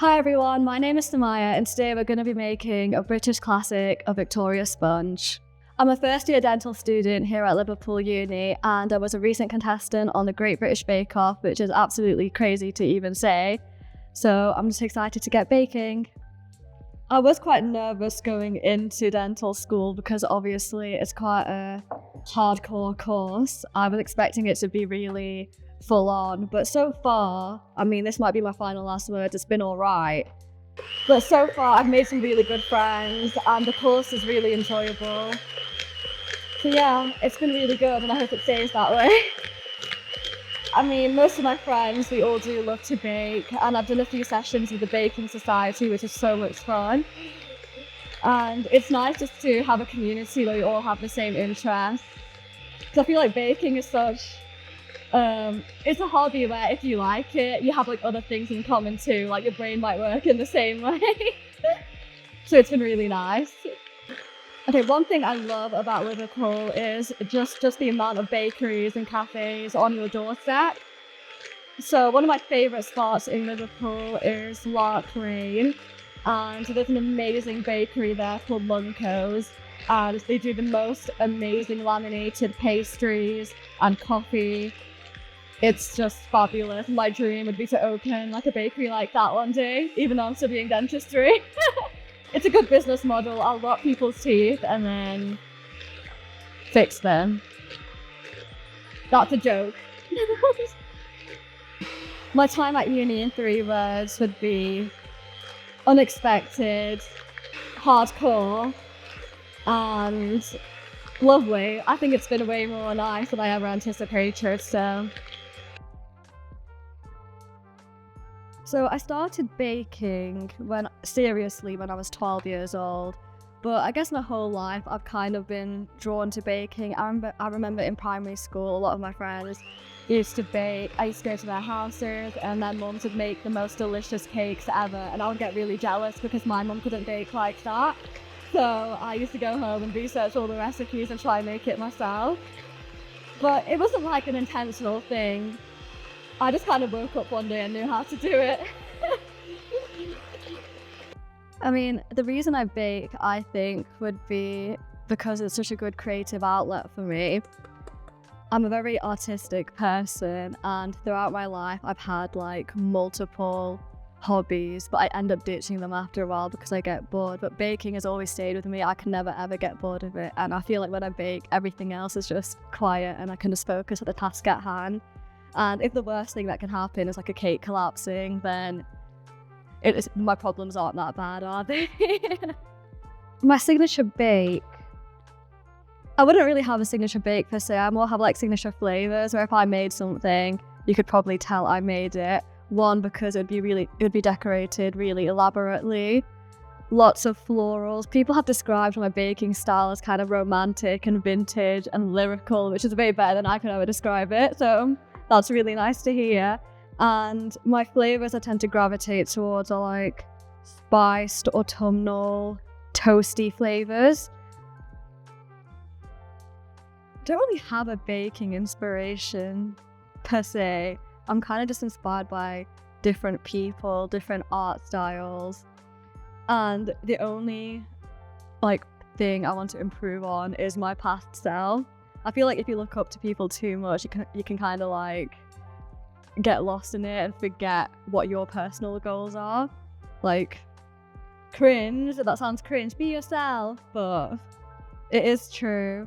Hi everyone, my name is Sumayah and today we're going to be making a British classic, a Victoria sponge. I'm a first year dental student here at Liverpool Uni and I was a recent contestant on the Great British Bake Off, which is absolutely crazy to even say. So I'm just excited to get baking. I was quite nervous going into dental school because obviously it's quite a hardcore course. I was expecting it to be really full on, but so far, I mean, this might be my final last words, it's been all right. But so far, I've made some really good friends and the course is really enjoyable. So yeah, it's been really good and I hope it stays that way. I mean, most of my friends, we all do love to bake, and I've done a few sessions with the Baking Society, which is so much fun. And it's nice just to have a community where we all have the same interests. Because I feel like baking is such, it's a hobby where if you like it, you have like other things in common too, like your brain might work in the same way. So it's been really nice. Okay, one thing I love about Liverpool is just the amount of bakeries and cafes on your doorstep. So one of my favourite spots in Liverpool is margarine, and there's an amazing bakery there called Munco's, and they do the most amazing laminated pastries and coffee. It's just fabulous. My dream would be to open like a bakery like that one day, even though I'm studying dentistry. It's a good business model. I'll rot people's teeth and then fix them. That's a joke. My time at uni in 3 words would be unexpected, hardcore, and lovely. I think it's been way more nice than I ever anticipated, So I started baking seriously when I was 12 years old, but I guess my whole life I've kind of been drawn to baking. I remember in primary school, a lot of my friends used to bake. I used to go to their houses and their mums would make the most delicious cakes ever, and I would get really jealous because my mum couldn't bake like that. So I used to go home and research all the recipes and try and make it myself. But it wasn't like an intentional thing. I just kind of woke up one day and knew how to do it. I mean, the reason I bake, I think, would be because it's such a good creative outlet for me. I'm a very artistic person, and throughout my life, I've had like multiple hobbies, but I end up ditching them after a while because I get bored. But baking has always stayed with me. I can never ever get bored of it. And I feel like when I bake, everything else is just quiet and I can just focus on the task at hand. And if the worst thing that can happen is like a cake collapsing, then my problems aren't that bad, are they? My signature bake, I wouldn't really have a signature bake per se. I more have like signature flavors where if I made something, you could probably tell I made it. One, because it would be decorated really elaborately. Lots of florals. People have described my baking style as kind of romantic and vintage and lyrical, which is way better than I could ever describe it. So that's really nice to hear. And my flavors I tend to gravitate towards are like spiced, autumnal, toasty flavors. Don't really have a baking inspiration per se. I'm kind of just inspired by different people, different art styles. And the only thing I want to improve on is my past self. I feel like if you look up to people too much, you can kind of like get lost in it and forget what your personal goals are. Like, cringe, that sounds cringe, be yourself, but it is true.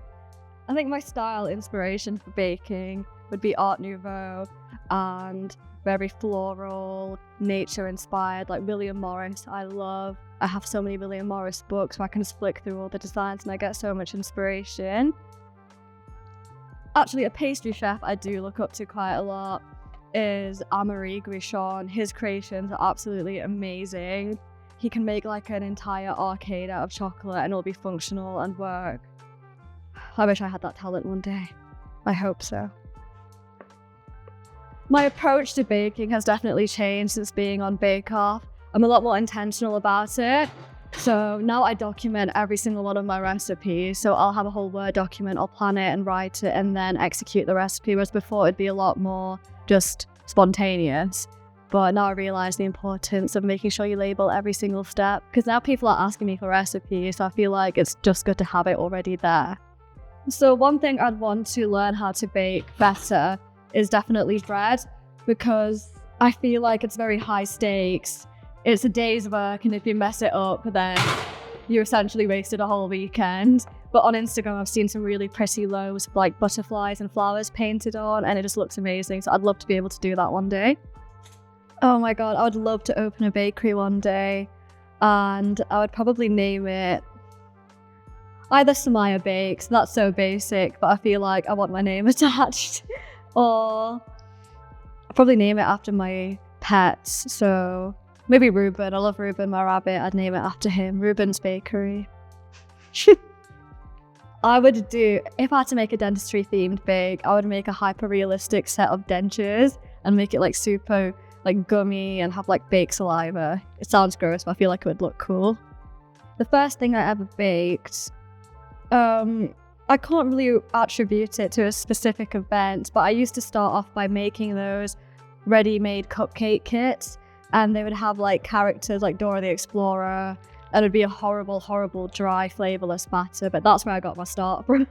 I think my style inspiration for baking would be Art Nouveau and very floral, nature inspired, like William Morris. I have so many William Morris books where I can just flick through all the designs and I get so much inspiration. Actually, a pastry chef I do look up to quite a lot is Amaury Grichon. His creations are absolutely amazing. He can make like an entire arcade out of chocolate and it'll be functional and work. I wish I had that talent one day. I hope so. My approach to baking has definitely changed since being on Bake Off. I'm a lot more intentional about it. So now I document every single one of my recipes. So I'll have a whole Word document, I'll plan it and write it and then execute the recipe. Whereas before it'd be a lot more just spontaneous. But now I realise the importance of making sure you label every single step, because now people are asking me for recipes, so I feel like it's just good to have it already there. So one thing I'd want to learn how to bake better is definitely bread, because I feel like it's very high stakes. It's a day's work, and if you mess it up, then you essentially wasted a whole weekend. But on Instagram, I've seen some really pretty loaves with like butterflies and flowers painted on, and it just looks amazing. So I'd love to be able to do that one day. Oh my God, I would love to open a bakery one day, and I would probably name it either Sumayah Bakes. That's so basic, but I feel like I want my name attached. Or I'd probably name it after my pets. So maybe Reuben. I love Reuben, my rabbit. I'd name it after him. Reuben's Bakery. I would do, if I had to make a dentistry themed bake, I would make a hyper realistic set of dentures and make it like super like gummy and have like baked saliva. It sounds gross, but I feel like it would look cool. The first thing I ever baked, I can't really attribute it to a specific event, but I used to start off by making those ready-made cupcake kits, and they would have like characters like Dora the Explorer, and it'd be a horrible, horrible, dry, flavourless batter, but that's where I got my start from.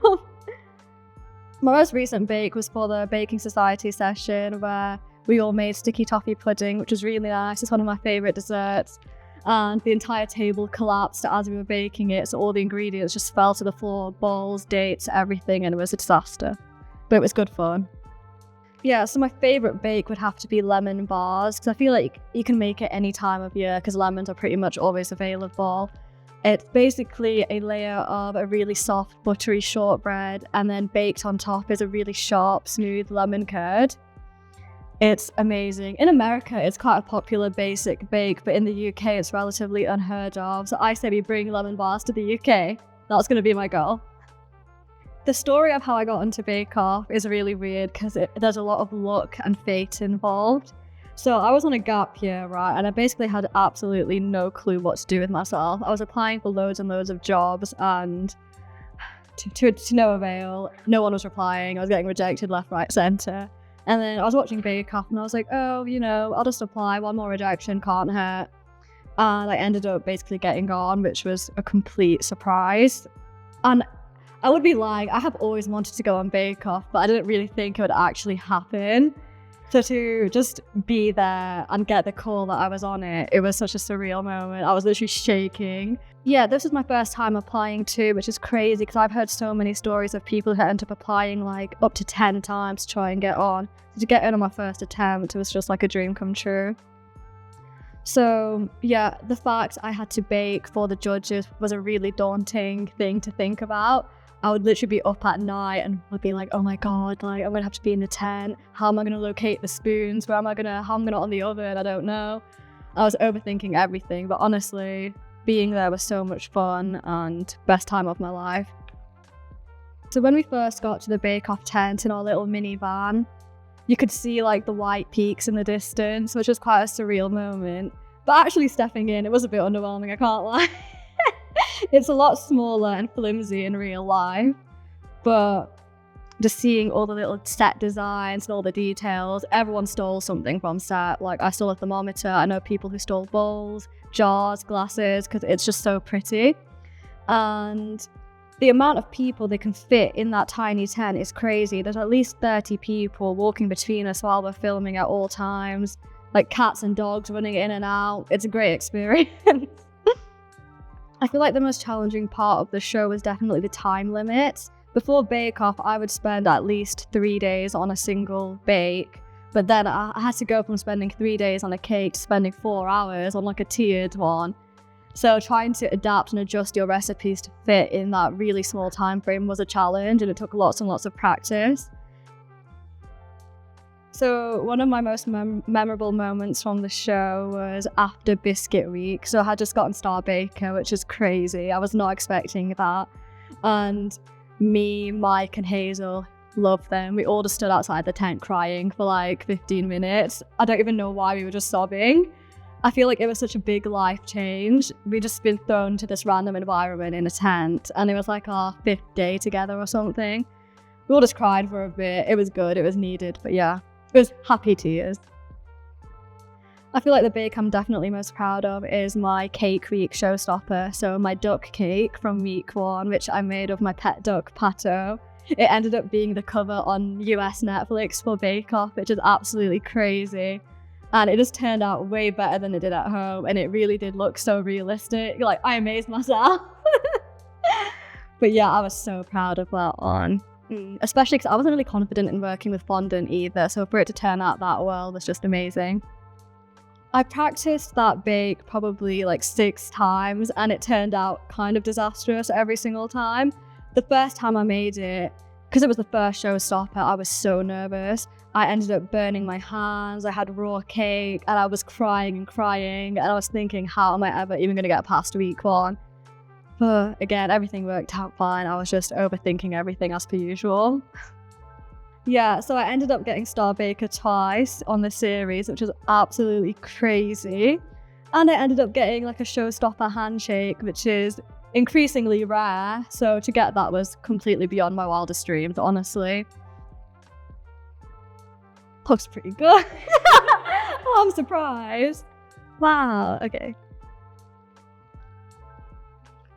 My most recent bake was for the Baking Society session, where we all made sticky toffee pudding, which was really nice. It's one of my favourite desserts. And the entire table collapsed as we were baking it, so all the ingredients just fell to the floor, balls, dates, everything, and it was a disaster. But it was good fun. Yeah, so my favourite bake would have to be lemon bars, because I feel like you can make it any time of year, because lemons are pretty much always available. It's basically a layer of a really soft, buttery shortbread, and then baked on top is a really sharp, smooth lemon curd. It's amazing. In America, it's quite a popular basic bake, but in the UK, it's relatively unheard of. So I say we bring lemon bars to the UK. That's going to be my goal. The story of how I got into Bake Off is really weird, because there's a lot of luck and fate involved. So I was on a gap year, right? And I basically had absolutely no clue what to do with myself. I was applying for loads and loads of jobs, and to no avail. No one was replying. I was getting rejected left, right, centre. And then I was watching Bake Off, and I was like, oh, I'll just apply. One more rejection can't hurt. And I ended up basically getting on, which was a complete surprise. And I would be lying, I have always wanted to go on Bake Off, but I didn't really think it would actually happen. So to just be there and get the call that I was on it, it was such a surreal moment. I was literally shaking. Yeah, this was my first time applying too, which is crazy, because I've heard so many stories of people who end up applying like up to 10 times to try and get on. So to get in on my first attempt, it was just like a dream come true. So yeah, the fact I had to bake for the judges was a really daunting thing to think about. I would literally be up at night and would be like, oh my God, like I'm gonna have to be in the tent. How am I gonna locate the spoons? How am I gonna on the oven? I don't know. I was overthinking everything, but honestly, being there was so much fun and best time of my life. So when we first got to the Bake Off tent in our little minivan, you could see like the white peaks in the distance, which was quite a surreal moment. But actually stepping in, it was a bit underwhelming, I can't lie. It's a lot smaller and flimsy in real life, but just seeing all the little set designs and all the details, everyone stole something from set. Like I stole a thermometer, I know people who stole bowls, jars, glasses, because it's just so pretty. And the amount of people they can fit in that tiny tent is crazy. There's at least 30 people walking between us while we're filming at all times, like cats and dogs running in and out. It's a great experience. I feel like the most challenging part of the show was definitely the time limits. Before Bake Off, I would spend at least 3 days on a single bake, but then I had to go from spending 3 days on a cake to spending 4 hours on like a tiered one. So trying to adapt and adjust your recipes to fit in that really small time frame was a challenge, and it took lots and lots of practice. So one of my most memorable moments from the show was after Biscuit Week. So I had just gotten Star Baker, which is crazy. I was not expecting that. And me, Mike and Hazel loved them. We all just stood outside the tent crying for like 15 minutes. I don't even know why, we were just sobbing. I feel like it was such a big life change. We'd just been thrown to this random environment in a tent, and it was like our 5th day together or something. We all just cried for a bit. It was good, it was needed, but yeah. It was happy tears. I feel like the bake I'm definitely most proud of is my cake week showstopper. So my duck cake from week 1, which I made of my pet duck, Pato. It ended up being the cover on US Netflix for Bake Off, which is absolutely crazy. And it just turned out way better than it did at home. And it really did look so realistic. Like, I amazed myself. But yeah, I was so proud of that one. Especially because I wasn't really confident in working with fondant either. So for it to turn out that well was just amazing. I practiced that bake probably like 6 times and it turned out kind of disastrous every single time. The first time I made it, because it was the first showstopper, I was so nervous. I ended up burning my hands, I had raw cake, and I was crying and crying, and I was thinking, how am I ever even going to get past week 1? But again, everything worked out fine. I was just overthinking everything as per usual. Yeah, so I ended up getting Star Baker twice on the series, which was absolutely crazy. And I ended up getting like a showstopper handshake, which is increasingly rare. So to get that was completely beyond my wildest dreams, honestly. Looks pretty good. Oh, I'm surprised. Wow, okay.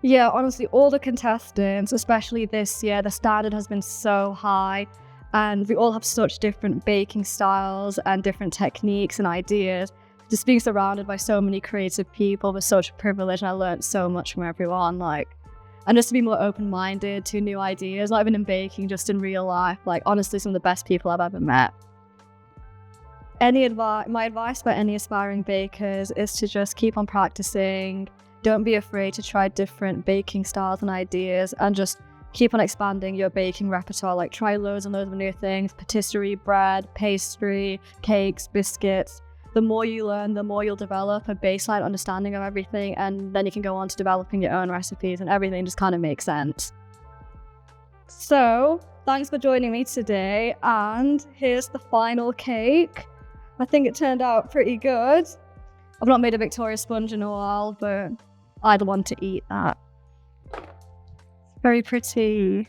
Yeah, honestly, all the contestants, especially this year, the standard has been so high. And we all have such different baking styles and different techniques and ideas. Just being surrounded by so many creative people was such a privilege, and I learned so much from everyone. And just to be more open-minded to new ideas, not even in baking, just in real life. Honestly, some of the best people I've ever met. My advice for any aspiring bakers is to just keep on practicing. Don't be afraid to try different baking styles and ideas, and just keep on expanding your baking repertoire. Try loads and loads of new things: patisserie, bread, pastry, cakes, biscuits. The more you learn, the more you'll develop a baseline understanding of everything, and then you can go on to developing your own recipes, and everything just kind of makes sense. So, thanks for joining me today, and here's the final cake. I think it turned out pretty good. I've not made a Victoria sponge in a while, but I'd want to eat that. Very pretty.